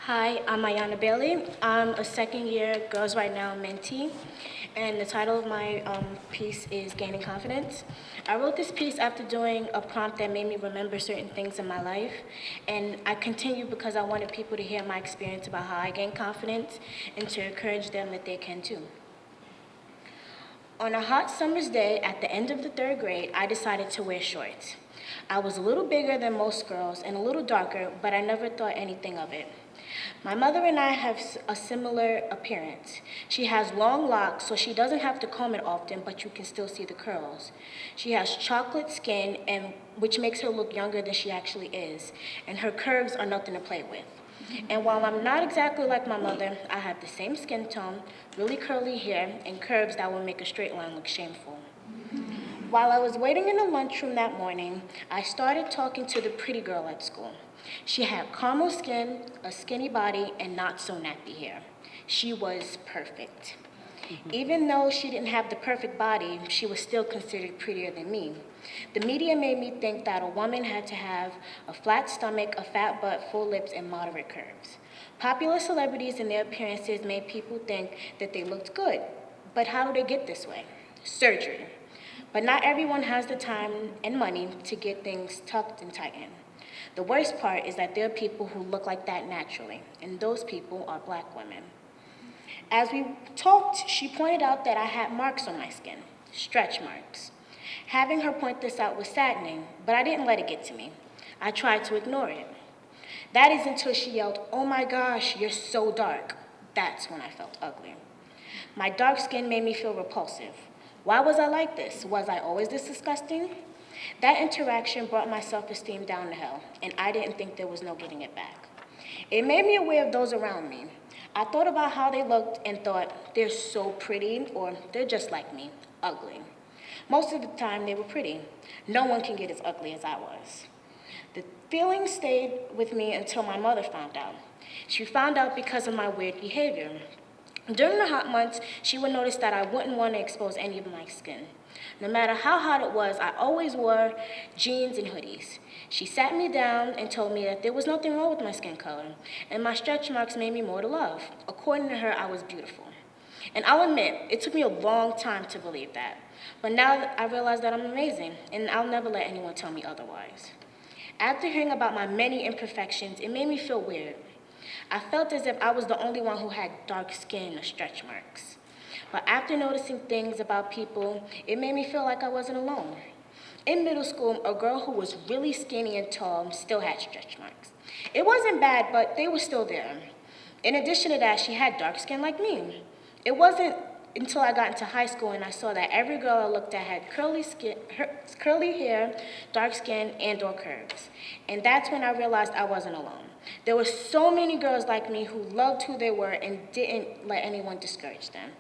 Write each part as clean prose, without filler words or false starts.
Hi, I'm Ayanna Bailey. I'm a second-year Girls Right Now mentee, and the title of my piece is Gaining Confidence. I wrote this piece after doing a prompt that made me remember certain things in my life, and I continued because I wanted people to hear my experience about how I gained confidence and to encourage them that they can too. On a hot summer's day at the end of the third grade, I decided to wear shorts. I was a little bigger than most girls and a little darker, but I never thought anything of it. My mother and I have a similar appearance. She has long locks, so she doesn't have to comb it often, but you can still see the curls. She has chocolate skin, which makes her look younger than she actually is, and her curves are nothing to play with. And while I'm not exactly like my mother, I have the same skin tone, really curly hair, and curves that will make a straight line look shameful. While I was waiting in the lunchroom that morning, I started talking to the pretty girl at school. She had caramel skin, a skinny body, and not so nappy hair. She was perfect. Even though she didn't have the perfect body, she was still considered prettier than me. The media made me think that a woman had to have a flat stomach, a fat butt, full lips, and moderate curves. Popular celebrities and their appearances made people think that they looked good. But how do they get this way? Surgery. But not everyone has the time and money to get things tucked and tightened. The worst part is that there are people who look like that naturally, and those people are Black women. As we talked, she pointed out that I had marks on my skin, stretch marks. Having her point this out was saddening, but I didn't let it get to me. I tried to ignore it. That is until she yelled, "Oh my gosh, you're so dark." That's when I felt ugly. My dark skin made me feel repulsive. Why was I like this? Was I always this disgusting? That interaction brought my self-esteem down the hill, and I didn't think there was no getting it back. It made me aware of those around me. I thought about how they looked and thought, they're so pretty, or they're just like me, ugly. Most of the time, they were pretty. No one can get as ugly as I was. The feeling stayed with me until my mother found out. She found out because of my weird behavior. During the hot months, she would notice that I wouldn't want to expose any of my skin. No matter how hot it was, I always wore jeans and hoodies. She sat me down and told me that there was nothing wrong with my skin color, and my stretch marks made me more to love. According to her, I was beautiful. And I'll admit, it took me a long time to believe that. But now I realize that I'm amazing, and I'll never let anyone tell me otherwise. After hearing about my many imperfections, it made me feel weird. I felt as if I was the only one who had dark skin or stretch marks. But after noticing things about people, it made me feel like I wasn't alone. In middle school, a girl who was really skinny and tall still had stretch marks. It wasn't bad, but they were still there. In addition to that, she had dark skin like me. It wasn't until I got into high school and I saw that every girl I looked at had curly hair, dark skin, and/or curves. And that's when I realized I wasn't alone. There were so many girls like me who loved who they were and didn't let anyone discourage them.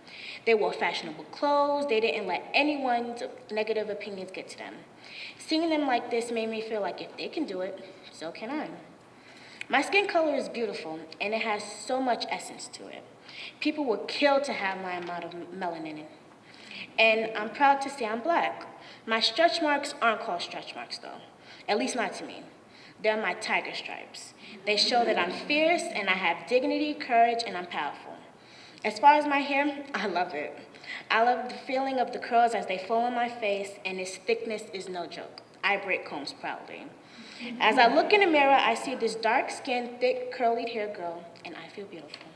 They wore fashionable clothes. They didn't let anyone's negative opinions get to them. Seeing them like this made me feel like if they can do it, so can I. My skin color is beautiful, and it has so much essence to it. People would kill to have my amount of melanin in it. And I'm proud to say I'm Black. My stretch marks aren't called stretch marks, though. At least not to me. They're my tiger stripes. They show that I'm fierce, and I have dignity, courage, and I'm powerful. As far as my hair, I love it. I love the feeling of the curls as they fall on my face, and its thickness is no joke. I break combs proudly. As I look in the mirror, I see this dark-skinned, thick, curly-haired girl, and I feel beautiful.